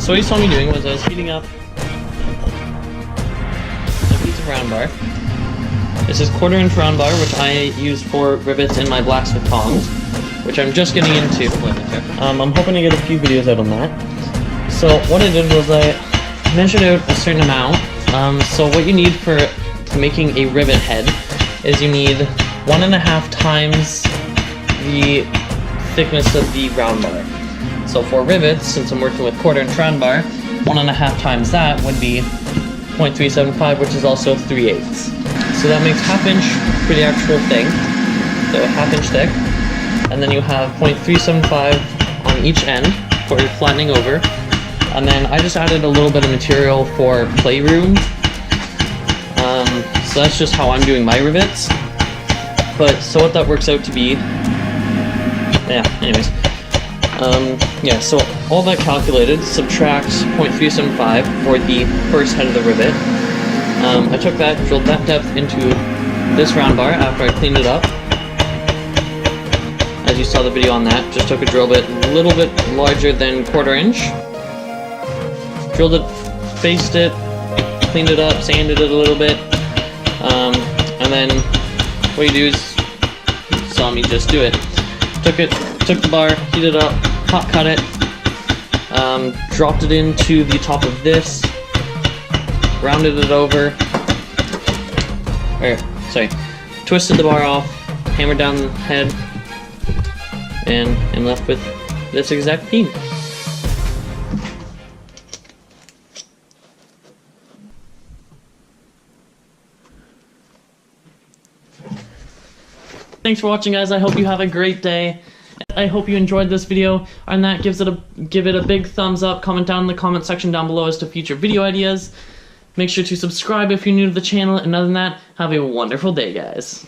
So what you saw me doing was I was heating up a piece of round bar. This is 1/4" round bar, which I use for rivets in my Blacksmith Tongs, which I'm just getting into. I'm hoping to get a few videos out on that. So what I did was I measured out a certain amount. So what you need for making a rivet head is you need 1.5 times the thickness of the round bar. So for rivets, since I'm working with 1/4" round bar, 1.5 times that would be 0.375, which is also 3/8. So that makes 1/2 inch for the actual thing, so 1/2 inch thick, and then you have 0.375 on each end for your flattening over, and then I just added a little bit of material for playroom. So that's just how I'm doing my rivets. But so what that works out to be, yeah. Anyways, yeah. So all that calculated subtracts 0.375 for the first head of the rivet. I took that, drilled that depth into this round bar after I cleaned it up. As you saw the video on that, just took a drill bit a little bit larger than 1/4 inch. Drilled it, faced it, cleaned it up, sanded it a little bit. And then what you do is, you saw me just do it. Took the bar, heated it up, hot cut it, dropped it into the top of this, rounded it over, twisted the bar off, hammered down the head, and I'm left with this exact beam. Thanks for watching, guys. I hope you have a great day. I hope you enjoyed this video, and that give it a big thumbs up. Comment down in the comment section down below as to future video ideas. Make sure to subscribe if you're new to the channel, and other than that, have a wonderful day, guys.